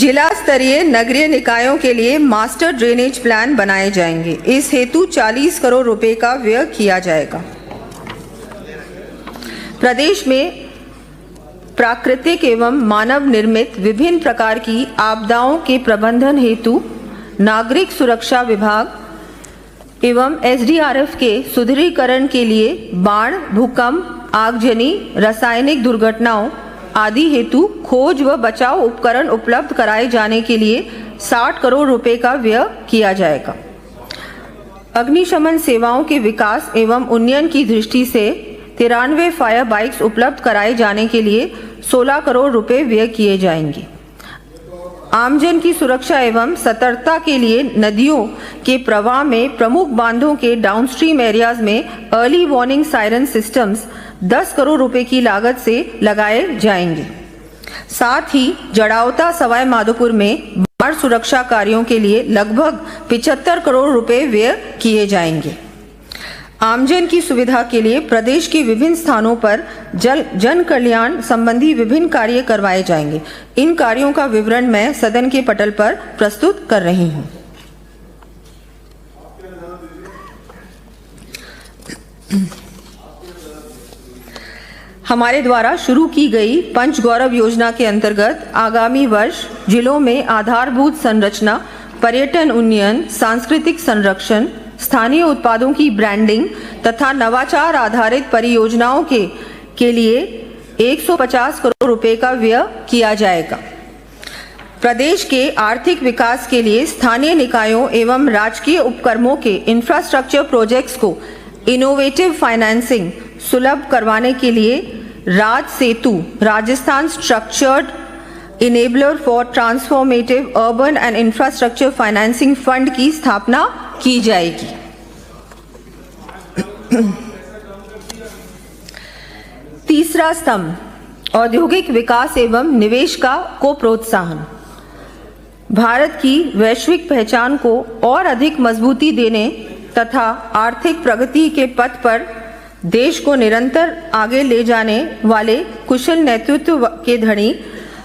जिला स्तरीय नगरीय निकायों के लिए मास्टर ड्रेनेज प्लान बनाए जाएंगे। इस हेतु 40 करोड़ रुपए का व्यय किया जाएगा। प्रदेश में प्राकृतिक एवं मानव निर्मित विभिन्न प्रकार की आपदाओं के प्रबंधन हेतु नागरिक सुरक्षा विभाग एवं एसडीआरएफ के सुदृढ़ीकरण के लिए बाढ़, भूकंप, आगजनी, रासायनिक दुर्घटनाओं आदि हेतु खोज व बचाव उपकरण उपलब्ध कराए जाने के लिए 60 करोड़ रुपए का व्यय किया जाएगा। अग्निशमन सेवाओं के विकास एवं उन्नयन की दृष्टि से 93 फायर बाइक्स उपलब्ध कराए जाने के लिए 16 करोड़ रुपए व्यय किए जाएंगे। आमजन की सुरक्षा एवं सतर्कता के लिए नदियों के प्रवाह में प्रमुख बांधों के डाउनस्ट्रीम एरियाज में early warning siren systems 10 crore रुपए की लागत से लगाए जाएंगे। साथ ही जड़ावता सवाई माधोपुर में बाढ़ सुरक्षा कार्यों के लिए लगभग 75 करोड़ रुपए व्यय किए जाएंगे। आमजन की सुविधा के लिए प्रदेश के विभिन्न स्थानों पर जन कल्याण संबंधी विभिन्न कार्य करवाए जाएंगे। इन कार्यों का विवरण मैं सदन के पटल पर प्रस्तुत कर रही हूं। हमारे द्वारा शुरू की गई पंच गौरव योजना के अंतर्गत आगामी वर्ष जिलों में आधारभूत संरचना, पर्यटन उन्नयन, सांस्कृतिक संरक्षण, स्थानीय उत्पादों की ब्रांडिंग तथा नवाचार आधारित परियोजनाओं के लिए 150 करोड़ रुपए का व्यय किया जाएगा। प्रदेश के आर्थिक विकास के लिए स्थानीय निकायों एवं राजकीय उपक्रमों के इंफ्रास्ट्रक्चर प्रोजेक्ट्स को इनोवेटिव फाइनेंसिंग सुलभ करवाने के लिए Raj Setu Rajasthan structured enabler for transformative urban and infrastructure financing fund की स्थापना की जाएगी। तीसरा स्तंभ, औद्योगिक विकास एवं निवेश को प्रोत्साहन। भारत की वैश्विक पहचान को और अधिक मजबूती देने तथा आर्थिक प्रगति के पथ पर देश को निरंतर आगे ले जाने वाले कुशल नेतृत्व के धनी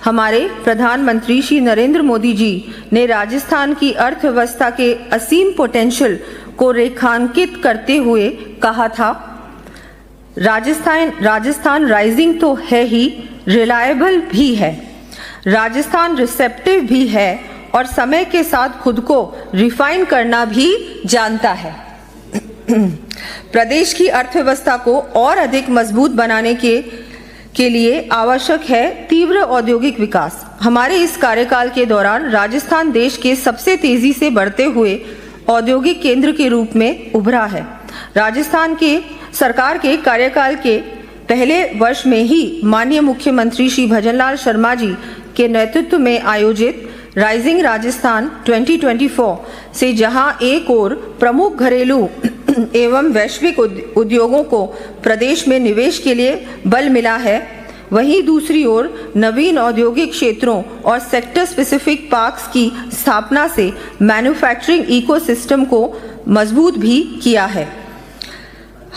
हमारे प्रधानमंत्री श्री नरेंद्र मोदी जी ने राजस्थान की अर्थव्यवस्था के असीम पोटेंशियल को रेखांकित करते हुए कहा था, राजस्थान राइजिंग तो है ही, रिलायबल भी है, राजस्थान रिसेप्टिव भी है और समय के साथ खुद को रिफाइन करना भी जानता है। प्रदेश की अर्थव्यवस्था को और अधिक मजबूत बनाने के लिए आवश्यक है तीव्र औद्योगिक विकास। हमारे इस कार्यकाल के दौरान राजस्थान देश के सबसे तेजी से बढ़ते हुए औद्योगिक केंद्र के रूप में उभरा है। राजस्थान के सरकार के कार्यकाल के पहले वर्ष में ही माननीय मुख्यमंत्री श्री भजनलाल शर्मा जी के नेतृत्व में आयोजित राइजिंग राजस्थान 2024 से जहां एक ओर प्रमुख घरेलू एवं वैश्विक उद्योगों को प्रदेश में निवेश के लिए बल मिला है, वहीं दूसरी ओर नवीन औद्योगिक क्षेत्रों और सेक्टर स्पेसिफिक पार्क्स की स्थापना से मैन्युफैक्चरिंग इकोसिस्टम को मजबूत भी किया है।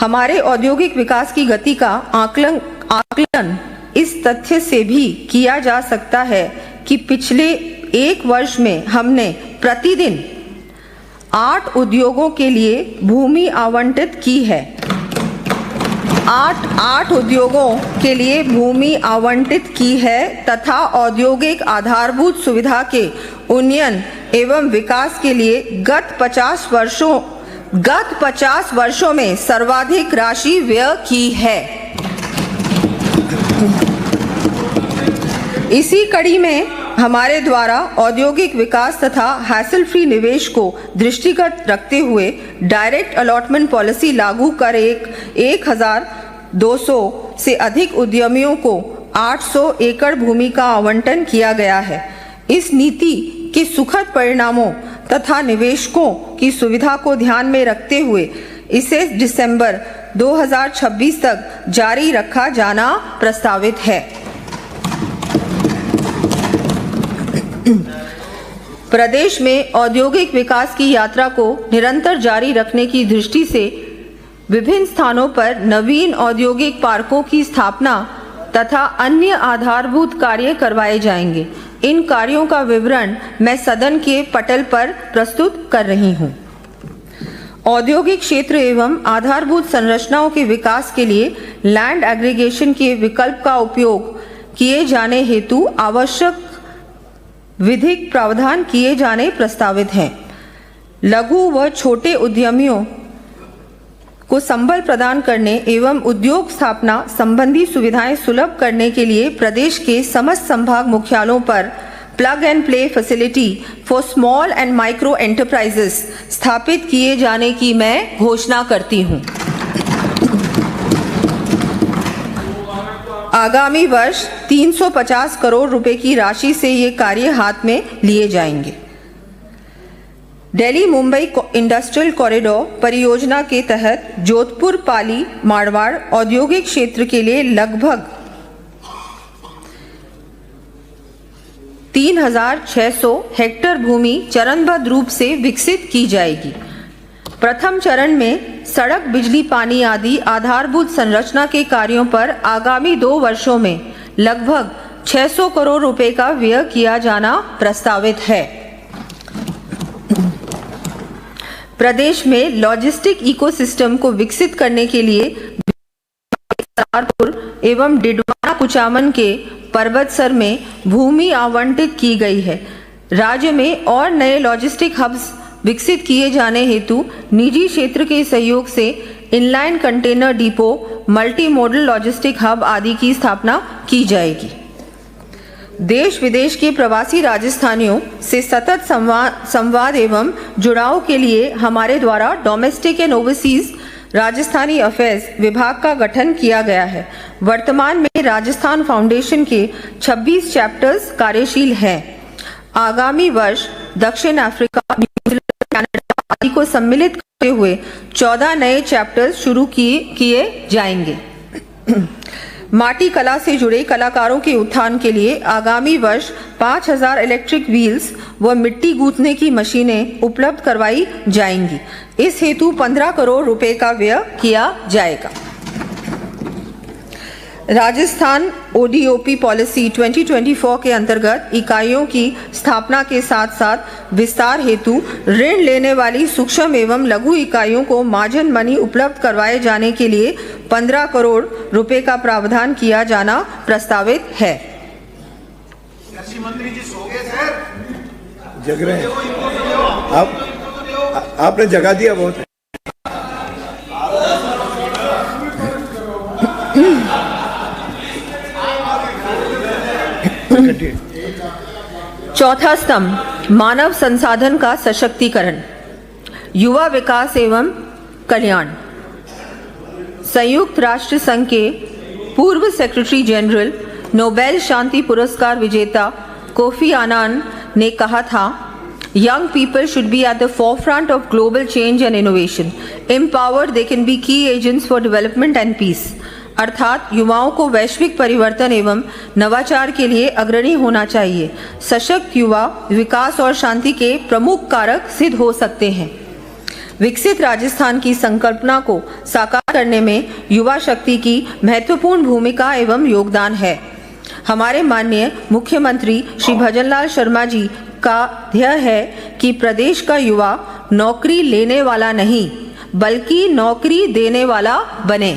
हमारे औद्योगिक विकास की गति का आकलन इस तथ्य से भी किया जा सकता है कि पिछले एक वर्ष में हमने प्रतिदिन 8 उद्योगों के लिए भूमि आवंटित की है। 8 उद्योगों के लिए भूमि आवंटित की है तथा औद्योगिक आधारभूत सुविधा के उन्नयन एवं विकास के लिए गत 50 वर्षों में सर्वाधिक राशि व्यय की है। इसी कड़ी में हमारे द्वारा औद्योगिक विकास तथा हैसल फ्री निवेश को दृष्टिगत रखते हुए डायरेक्ट अलॉटमेंट पॉलिसी लागू कर 1200 से अधिक उद्यमियों को 800 एकड़ भूमि का आवंटन किया गया है। इस नीति के सुखद परिणामों तथा निवेशकों की सुविधा को ध्यान में रखते हुए इसे दिसंबर 2026 तक जारी रखा जाना प्रस्तावित है। प्रदेश में औद्योगिक विकास की यात्रा को निरंतर जारी रखने की दृष्टि से विभिन्न स्थानों पर नवीन औद्योगिक पार्कों की स्थापना तथा अन्य आधारभूत कार्य करवाए जाएंगे। इन कार्यों का विवरण मैं सदन के पटल पर प्रस्तुत कर रही हूँ। औद्योगिक क्षेत्र एवं आधारभूत संरचनाओं के विकास के लिए लैंड एग्रीगेशन के विकल्प का उपयोग किए जाने हेतु आवश्यक विधिक प्रावधान किए जाने प्रस्तावित हैं। लघु व छोटे उद्यमियों को संबल प्रदान करने एवं उद्योग स्थापना संबंधी सुविधाएं सुलभ करने के लिए प्रदेश के समस्त संभाग मुख्यालयों पर plug and play facility for small and micro enterprises स्थापित किए जाने की मैं घोषणा करती हूं। आगामी वर्ष 350 करोड़ रुपए की राशि से ये कार्य हाथ में लिए जाएंगे। दिल्ली मुंबई इंडस्ट्रियल कॉरिडोर परियोजना के तहत जोधपुर पाली मारवाड़ औद्योगिक क्षेत्र के लिए लगभग 3600 हेक्टेयर भूमि चरणबद्ध रूप से विकसित की जाएगी। प्रथम चरण में सड़क, बिजली, पानी आदि आधारभूत संरचना के कार्यों पर आगामी 2 वर्षों में लगभग 600 करोड़ रुपए का व्यय किया जाना प्रस्तावित है। प्रदेश में लॉजिस्टिक इकोसिस्टम को विकसित करने के लिए सहारनपुर एवं डिडवाना कुचामन के पर्वतसर में भूमि आवंटित की गई है। राज्य में और नए लॉजिस्टिक हब्स विकसित किए जाने हेतु निजी क्षेत्र के सहयोग से inline container depot, multi modal logistic hub आदि की स्थापना की जाएगी। देश विदेश के प्रवासी राजस्थानियों से सतत संवाद एवं जुड़ाव के लिए हमारे द्वारा domestic and overseas Rajasthani affairs विभाग का गठन किया गया है। वर्तमान में राजस्थान फाउंडेशन के 26 चैप्टर्स कार्यशील हैं। आगामी वर्ष दक्षिण अफ्रीका, न्यूजीलैंड, कनाडा आदि को सम्मिलित करते हुए 14 नए चैप्टर्स शुरू किए जाएंगे। माटी कला से जुड़े कलाकारों के उत्थान के लिए आगामी वर्ष 5000 इलेक्ट्रिक व्हील्स व मिट्टी गूंथने की मशीनें उपलब्ध करवाई जाएंगी। इस हेतु 15 करोड़ रुपए का व्यय किया जाएगा। राजस्थान ओडीओपी पॉलिसी 2024 के अंतर्गत इकाइयों की स्थापना के साथ साथ विस्तार हेतु ऋण लेने वाली सूक्ष्म एवं लघु इकाइयों को मार्जिन मनी उपलब्ध करवाए जाने के लिए 15 करोड़ रुपए का प्रावधान किया जाना प्रस्तावित है। कृषि मंत्री जी सो गए सर, जग रहे हैं। आपने जगा दिया बहुत। चौथा स्तंभ मानव संसाधन का सशक्तिकरण, युवा विकास एवं कल्याण। संयुक्त राष्ट्र संघ के पूर्व सेक्रेटरी जनरल, नोबेल शांति पुरस्कार विजेता कोफी आनान ने कहा था, Young people should be at the forefront of global change and innovation. Empowered, they can be key agents for development and peace. अर्थात युवाओं को वैश्विक परिवर्तन एवं नवाचार के लिए अग्रणी होना चाहिए। सशक्त युवा विकास और शांति के प्रमुख कारक सिद्ध हो सकते हैं। विकसित राजस्थान की संकल्पना को साकार करने में युवा शक्ति की महत्वपूर्ण भूमिका एवं योगदान है। हमारे माननीय मुख्यमंत्री श्री भजनलाल शर्मा जी का ध्येय है कि प्रदेश का युवा नौकरी लेने वाला नहीं बल्कि नौकरी देने वाला बने।